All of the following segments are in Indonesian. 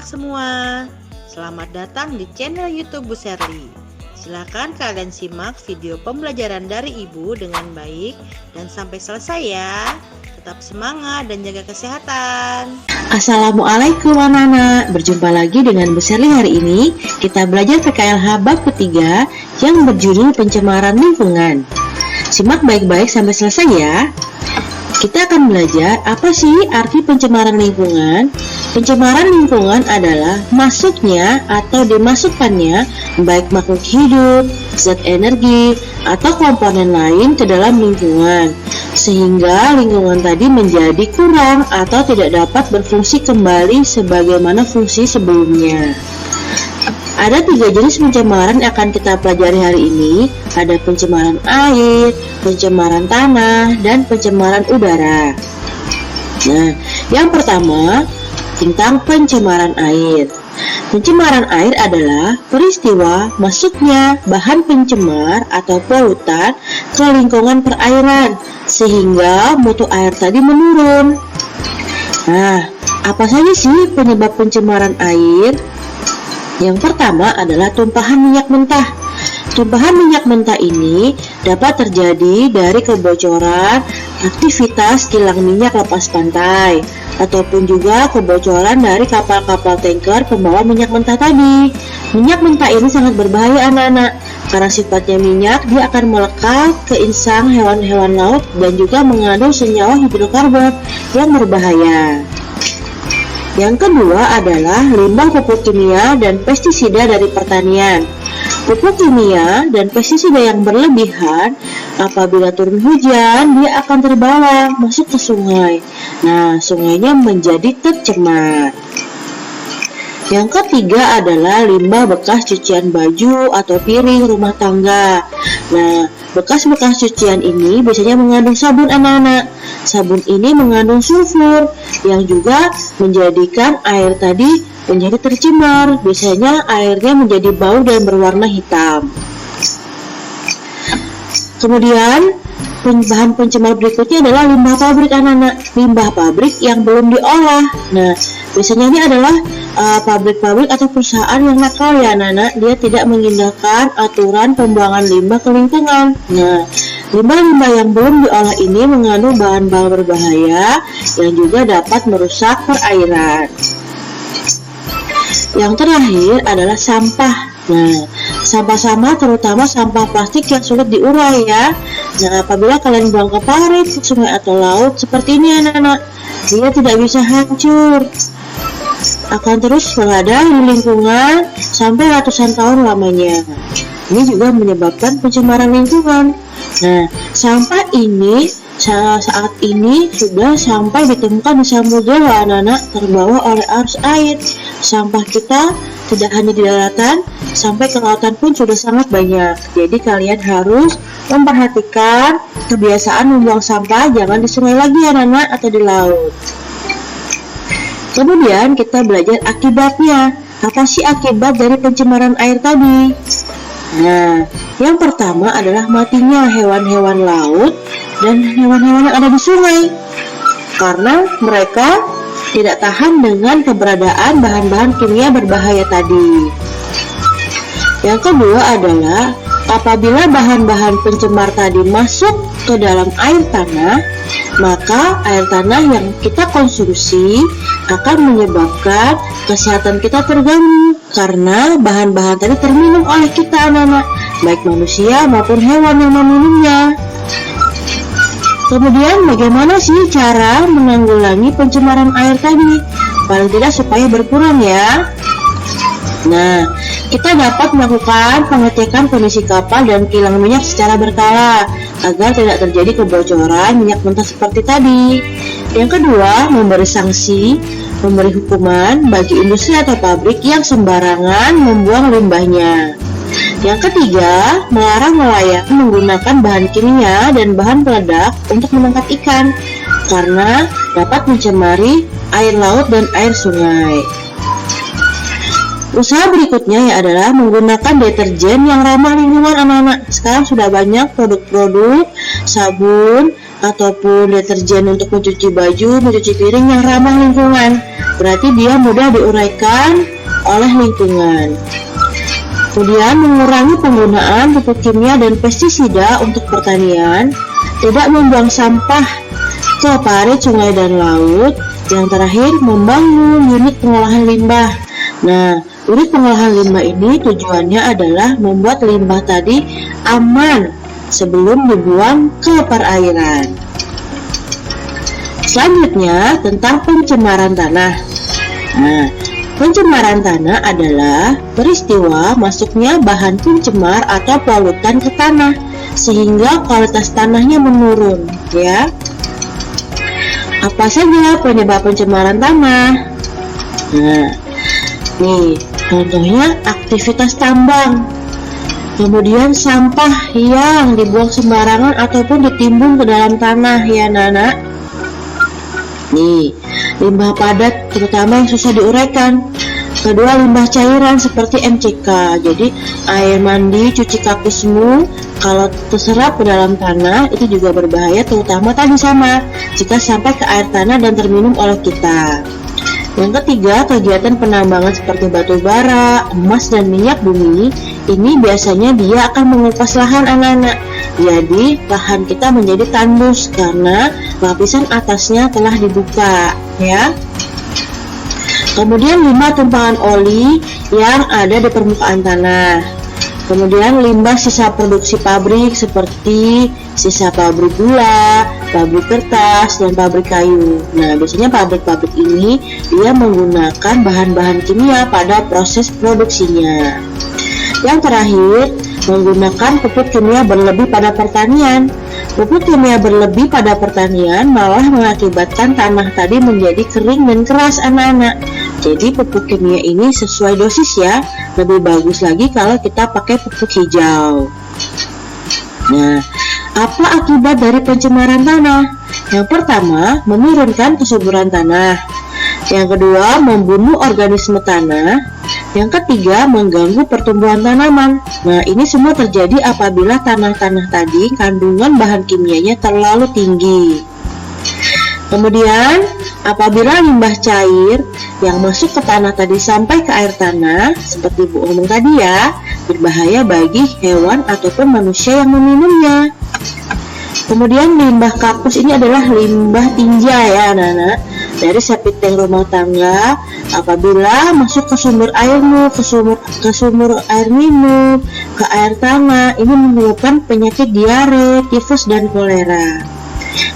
anak-anak semua, selamat datang di channel YouTube Bu Sherly. Silakan kalian simak video pembelajaran dari Ibu dengan baik dan sampai selesai ya. Tetap semangat dan jaga kesehatan. Assalamualaikum anak-anak, berjumpa lagi dengan Bu Sherly hari ini. Kita belajar PKLH bab ketiga yang berjudul pencemaran lingkungan. Simak baik-baik sampai selesai ya. Kita akan belajar apa sih arti pencemaran lingkungan. Pencemaran lingkungan adalah masuknya atau dimasukkannya baik makhluk hidup, zat energi, atau komponen lain ke dalam lingkungan, sehingga lingkungan tadi menjadi kurang atau tidak dapat berfungsi kembali sebagaimana fungsi sebelumnya. Ada 3 jenis pencemaran yang akan kita pelajari hari ini. Ada pencemaran air, pencemaran tanah, dan pencemaran udara. Nah, yang pertama tentang pencemaran air. Pencemaran air adalah peristiwa masuknya bahan pencemar atau polutan ke lingkungan perairan sehingga mutu air tadi menurun. Nah, apa saja sih penyebab pencemaran air? Yang pertama adalah tumpahan minyak mentah. Tumpahan minyak mentah ini dapat terjadi dari kebocoran aktivitas kilang minyak lepas pantai ataupun juga kebocoran dari kapal-kapal tanker pembawa minyak mentah tadi. Minyak mentah ini sangat berbahaya anak-anak, karena sifatnya minyak dia akan melekat ke insang hewan-hewan laut dan juga mengandung senyawa hidrokarbon yang berbahaya. Yang kedua adalah limbah pupuk kimia dan pestisida dari pertanian. Pupuk kimia dan pestisida yang berlebihan apabila turun hujan dia akan terbawa masuk ke sungai. Nah, sungainya menjadi tercemar. Yang ketiga adalah limbah bekas cucian baju atau piring rumah tangga. Nah, bekas-bekas cucian ini biasanya mengandung sabun anak-anak. Sabun ini mengandung sulfur yang juga menjadikan air tadi menjadi tercemar. Biasanya airnya menjadi bau dan berwarna hitam. Kemudian bahan pencemar berikutnya adalah limbah pabrik anak-anak. Limbah pabrik yang belum diolah. Nah, biasanya ini adalah pabrik-pabrik atau perusahaan yang nakal ya anak-anak. Dia tidak mengindahkan aturan pembuangan limbah ke lingkungan. Nah, limbah-limbah yang belum diolah ini mengandung bahan-bahan berbahaya yang juga dapat merusak perairan. Yang terakhir adalah sampah. Nah, sampah-sampah terutama sampah plastik yang sulit diurai ya. Nah, apabila kalian buang ke parit, sungai atau laut seperti ini anak-anak, dia tidak bisa hancur, akan terus mengada di lingkungan sampai ratusan tahun lamanya. Ini juga menyebabkan pencemaran lingkungan. Nah, sampah ini saat ini sudah sampai ditemukan di samudera anak-anak, terbawa oleh arus air. Sampah kita tidak hanya di daratan, sampai ke lautan pun sudah sangat banyak. Jadi kalian harus memperhatikan kebiasaan membuang sampah jangan di sungai lagi anak-anak atau di laut. Kemudian kita belajar akibatnya. Apa sih akibat dari pencemaran air tadi? Nah, yang pertama adalah matinya hewan-hewan laut dan hewan-hewan yang ada di sungai karena mereka tidak tahan dengan keberadaan bahan-bahan kimia berbahaya tadi. Yang kedua adalah apabila bahan-bahan pencemar tadi masuk ke dalam air tanah, maka air tanah yang kita konsumsi akan menyebabkan kesehatan kita terganggu karena bahan-bahan tadi terminum oleh kita anak-anak, baik manusia maupun hewan yang meminumnya. Kemudian bagaimana sih cara menanggulangi pencemaran air tadi? Paling tidak supaya berkurang ya. Nah, kita dapat melakukan pengecekan kondisi kapal dan kilang minyak secara berkala agar tidak terjadi kebocoran minyak mentah seperti tadi. Yang kedua, memberi sanksi, memberi hukuman bagi industri atau pabrik yang sembarangan membuang limbahnya. Yang ketiga, melarang nelayan menggunakan bahan kimia dan bahan peledak untuk menangkap ikan karena dapat mencemari air laut dan air sungai. Usaha berikutnya ya adalah menggunakan deterjen yang ramah lingkungan anak-anak. Sekarang sudah banyak produk-produk sabun ataupun deterjen untuk mencuci baju, mencuci piring yang ramah lingkungan. Berarti dia mudah diuraikan oleh lingkungan. Kemudian mengurangi penggunaan pupuk kimia dan pestisida untuk pertanian, tidak membuang sampah ke parit, sungai, dan laut. Yang terakhir, membangun unit pengolahan limbah. Nah, unit pengolahan limbah ini tujuannya adalah membuat limbah tadi aman sebelum dibuang ke perairan. Selanjutnya, tentang pencemaran tanah. Nah, pencemaran tanah adalah peristiwa masuknya bahan pencemar atau polutan ke tanah sehingga kualitas tanahnya menurun, ya. Apa saja penyebab pencemaran tanah? Nah, nih contohnya aktivitas tambang, kemudian sampah yang dibuang sembarangan ataupun ditimbun ke dalam tanah, ya anak-anak. Nih, limbah padat terutama yang susah diuraikan. Kedua, limbah cairan seperti MCK. Jadi air mandi, cuci kakusmu kalau terserap ke dalam tanah itu juga berbahaya, terutama tadi sama jika sampai ke air tanah dan terminum oleh kita. Yang ketiga, kegiatan penambangan seperti batu bara, emas, dan minyak bumi. Ini biasanya dia akan mengupas lahan anak-anak. Jadi lahan kita menjadi tandus karena lapisan atasnya telah dibuka, ya. Kemudian limbah tumpahan oli yang ada di permukaan tanah. Kemudian limbah sisa produksi pabrik seperti sisa pabrik gula, pabrik kertas, dan pabrik kayu. Nah, biasanya pabrik-pabrik ini dia menggunakan bahan-bahan kimia pada proses produksinya. Yang terakhir, menggunakan pupuk kimia berlebih pada pertanian. Pupuk kimia berlebih pada pertanian malah mengakibatkan tanah tadi menjadi kering dan keras anak-anak. Jadi pupuk kimia ini sesuai dosis ya. Lebih bagus lagi kalau kita pakai pupuk hijau. Nah, apa akibat dari pencemaran tanah? Yang pertama, menurunkan kesuburan tanah. Yang kedua, membunuh organisme tanah. Yang ketiga, mengganggu pertumbuhan tanaman. Nah, ini semua terjadi apabila tanah-tanah tadi kandungan bahan kimianya terlalu tinggi. Kemudian, apabila limbah cair yang masuk ke tanah tadi sampai ke air tanah, seperti Bu ngomong tadi ya, berbahaya bagi hewan ataupun manusia yang meminumnya. Kemudian limbah kapus ini adalah limbah tinja ya anak-anak, dari septic tank rumah tangga. Apabila masuk ke sumber airmu, ke sumur air minum, ke air tanah, ini menyebabkan penyakit diare, tifus, dan kolera.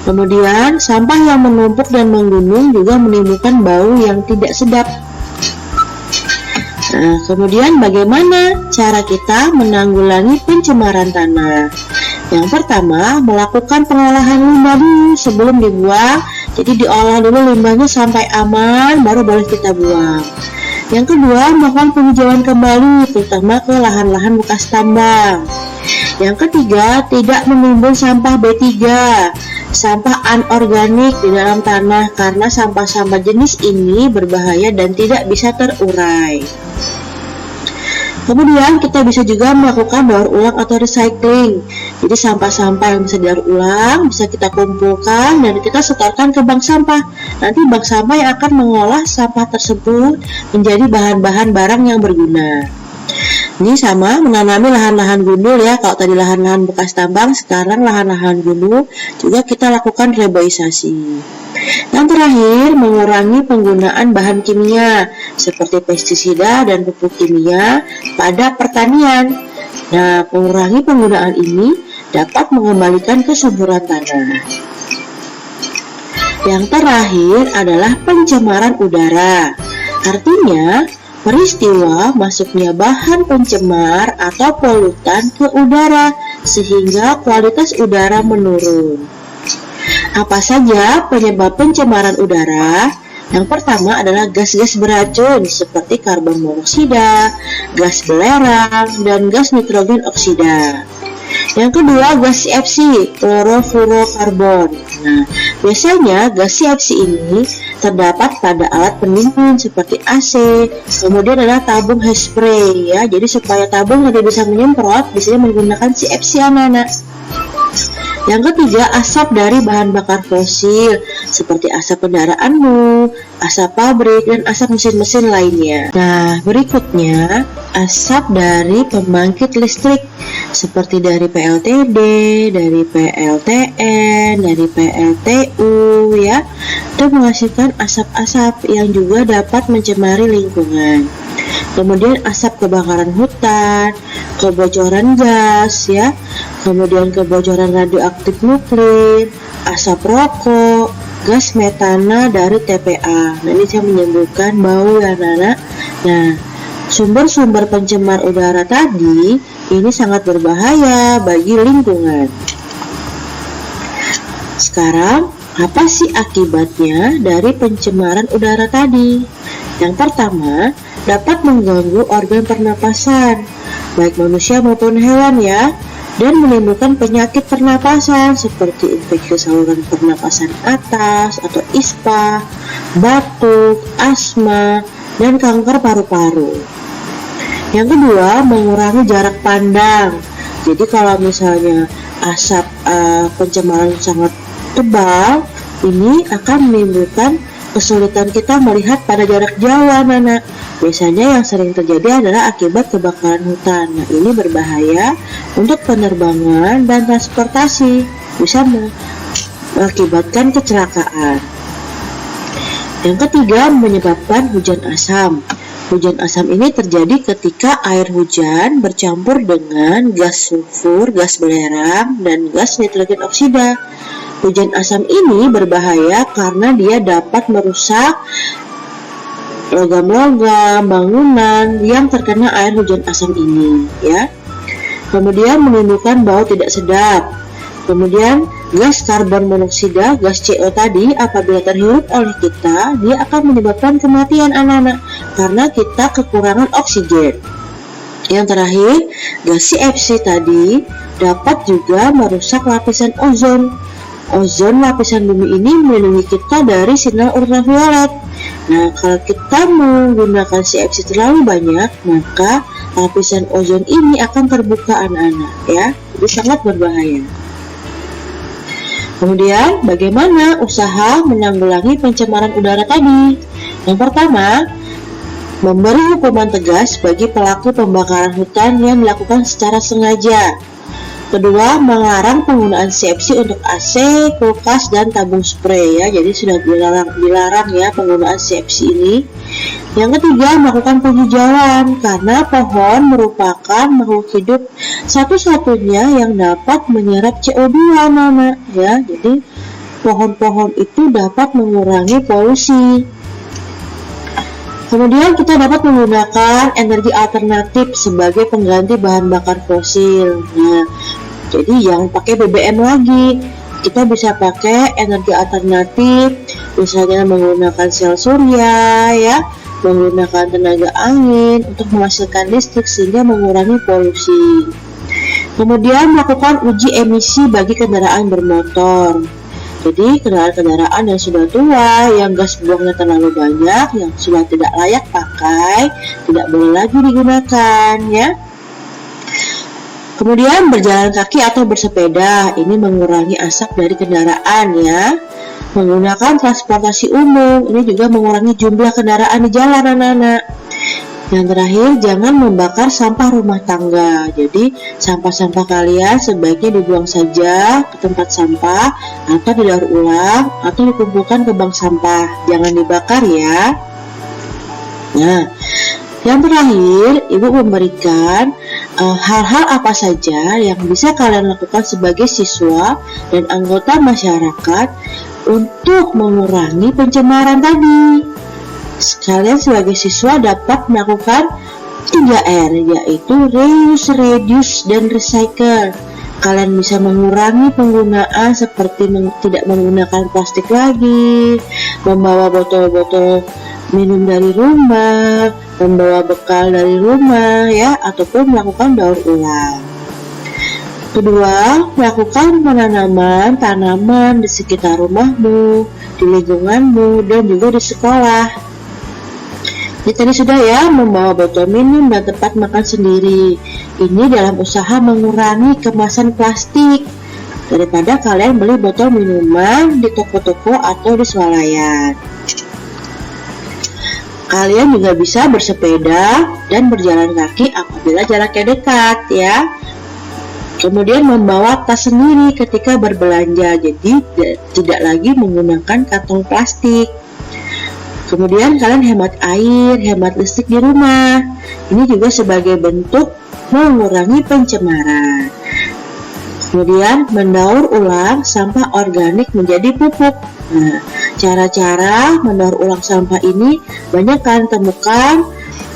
Kemudian sampah yang menumpuk dan menggunung juga menimbulkan bau yang tidak sedap. Nah, kemudian bagaimana cara kita menanggulangi pencemaran tanah? Yang pertama, melakukan pengolahan limbah dulu sebelum dibuang. Jadi diolah dulu limbahnya sampai aman, baru boleh kita buang. Yang kedua, melakukan penghijauan kembali, terutama ke lahan-lahan bekas tambang. Yang ketiga, tidak menimbun sampah B3, sampah anorganik di dalam tanah, karena sampah-sampah jenis ini berbahaya dan tidak bisa terurai. Kemudian kita bisa juga melakukan daur ulang atau recycling. Jadi sampah-sampah yang bisa didaur ulang bisa kita kumpulkan dan kita setorkan ke bank sampah. Nanti bank sampah yang akan mengolah sampah tersebut menjadi bahan-bahan barang yang berguna. Ini sama menanami lahan-lahan gundul ya. Kalau tadi lahan-lahan bekas tambang, sekarang lahan-lahan gundul juga kita lakukan reboisasi. Yang terakhir, mengurangi penggunaan bahan kimia seperti pestisida dan pupuk kimia pada pertanian. Nah, mengurangi penggunaan ini dapat mengembalikan kesuburan tanah. Yang terakhir adalah pencemaran udara. Artinya, peristiwa masuknya bahan pencemar atau polutan ke udara sehingga kualitas udara menurun. Apa saja penyebab pencemaran udara? Yang pertama adalah gas-gas beracun seperti karbon monoksida, gas belerang, dan gas nitrogen oksida. Yang kedua, gas CFC, klorofluorokarbon. Nah, biasanya gas CFC ini terdapat pada alat pendingin seperti AC. Kemudian adalah tabung hairspray ya. Jadi supaya tabung tidak bisa menyemprot, biasanya menggunakan CFC anak-anak. Yang ketiga, asap dari bahan bakar fosil seperti asap kendaraanmu, asap pabrik, dan asap mesin-mesin lainnya. Nah, berikutnya asap dari pembangkit listrik seperti dari PLTD, dari PLTN, dari PLTU ya. Itu menghasilkan asap-asap yang juga dapat mencemari lingkungan. Kemudian asap kebakaran hutan, kebocoran gas ya, kemudian kebocoran radioaktif nuklir, asap rokok, gas metana dari TPA. Nah, ini bisa menimbulkan bau ya anak-anak. Nah, sumber-sumber pencemar udara tadi ini sangat berbahaya bagi lingkungan. Sekarang, apa sih akibatnya dari pencemaran udara tadi? Yang pertama, dapat mengganggu organ pernapasan, baik manusia maupun hewan ya, dan menimbulkan penyakit pernapasan seperti infeksi saluran pernapasan atas atau ISPA, batuk, asma, dan kanker paru-paru. Yang kedua, mengurangi jarak pandang. Jadi kalau misalnya asap pencemaran sangat tebal, ini akan menimbulkan kesulitan kita melihat pada jarak jauh anak-anak. Biasanya yang sering terjadi adalah akibat kebakaran hutan. Nah, ini berbahaya untuk penerbangan dan transportasi, bisa mengakibatkan kecelakaan. Yang ketiga, menyebabkan hujan asam. Hujan asam ini terjadi ketika air hujan bercampur dengan gas sulfur, gas belerang, dan gas nitrogen oksida. Hujan asam ini berbahaya karena dia dapat merusak logam-logam, bangunan yang terkena air hujan asam ini ya. Kemudian menimbulkan bau tidak sedap. Kemudian gas karbon monoksida, gas CO tadi apabila terhirup oleh kita, dia akan menyebabkan kematian anak-anak karena kita kekurangan oksigen. Yang terakhir, gas CFC tadi dapat juga merusak lapisan ozon. Ozon lapisan bumi ini melindungi kita dari sinar ultraviolet. Nah, kalau kita menggunakan CFC terlalu banyak, maka lapisan ozon ini akan terbuka anak-anak ya. Jadi sangat berbahaya. Kemudian, bagaimana usaha menanggulangi pencemaran udara tadi? Yang pertama, memberi hukuman tegas bagi pelaku pembakaran hutan yang dilakukan secara sengaja. Kedua, melarang penggunaan CFC untuk AC, kulkas, dan tabung spray ya. Jadi sudah dilarang ya penggunaan CFC ini. Yang ketiga, melakukan penghijauan karena pohon merupakan makhluk hidup satu-satunya yang dapat menyerap CO2 anak-anak ya. Jadi pohon-pohon itu dapat mengurangi polusi. Kemudian kita dapat menggunakan energi alternatif sebagai pengganti bahan bakar fosil. Nah, jadi jangan pakai BBM lagi. Kita bisa pakai energi alternatif, misalnya menggunakan sel surya, ya, menggunakan tenaga angin untuk menghasilkan listrik sehingga mengurangi polusi. Kemudian melakukan uji emisi bagi kendaraan bermotor. Jadi kendaraan-kendaraan yang sudah tua, yang gas buangnya terlalu banyak, yang sudah tidak layak pakai, tidak boleh lagi digunakan ya. Kemudian berjalan kaki atau bersepeda, ini mengurangi asap dari kendaraan ya. Menggunakan transportasi umum, ini juga mengurangi jumlah kendaraan di jalan anak-anak. Yang terakhir, jangan membakar sampah rumah tangga. Jadi sampah-sampah kalian sebaiknya dibuang saja ke tempat sampah atau didaur ulang atau dikumpulkan ke bank sampah. Jangan dibakar ya. Nah, yang terakhir, Ibu memberikan hal-hal apa saja yang bisa kalian lakukan sebagai siswa dan anggota masyarakat untuk mengurangi pencemaran tadi. Kalian sebagai siswa dapat melakukan 3R, yaitu reuse, reduce, dan recycle. Kalian bisa mengurangi penggunaan seperti tidak menggunakan plastik lagi, membawa botol-botol minum dari rumah, membawa bekal dari rumah ya, ataupun melakukan daur ulang. Kedua, melakukan penanaman tanaman di sekitar rumahmu, di lingkunganmu, dan juga di sekolah. Jadi tadi sudah ya, membawa botol minum dan tempat makan sendiri. Ini dalam usaha mengurangi kemasan plastik. daripada kalian beli botol minuman di toko-toko atau di swalayan. Kalian juga bisa bersepeda dan berjalan kaki apabila jaraknya dekat ya. Kemudian membawa tas sendiri ketika berbelanja, jadi tidak lagi menggunakan kantong plastik. Kemudian kalian hemat air, hemat listrik di rumah. Ini juga sebagai bentuk mengurangi pencemaran. Kemudian mendaur ulang sampah organik menjadi pupuk. Nah, cara-cara mendaur ulang sampah ini banyak kalian temukan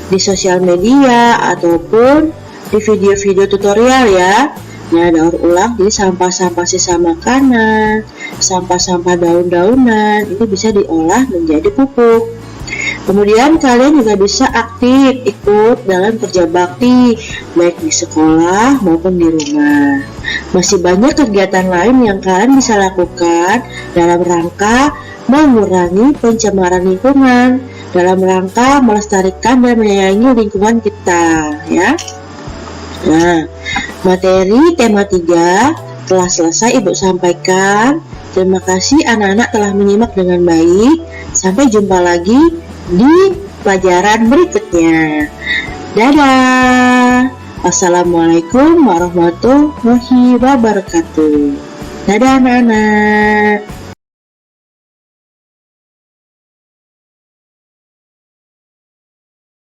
di sosial media ataupun di video-video tutorial ya. Nah, daur ulang jadi sampah-sampah sisa makanan, sampah-sampah daun-daunan itu bisa diolah menjadi pupuk. Kemudian kalian juga bisa aktif ikut dalam kerja bakti baik di sekolah maupun di rumah. Masih banyak kegiatan lain yang kalian bisa lakukan dalam rangka mengurangi pencemaran lingkungan, dalam rangka melestarikan dan menyayangi lingkungan kita ya. Nah, materi tema 3 telah selesai Ibu sampaikan. Terima kasih anak-anak telah menyimak dengan baik. Sampai jumpa lagi di pelajaran berikutnya. Dadah. Assalamualaikum warahmatullahi wabarakatuh. Dadah anak-anak.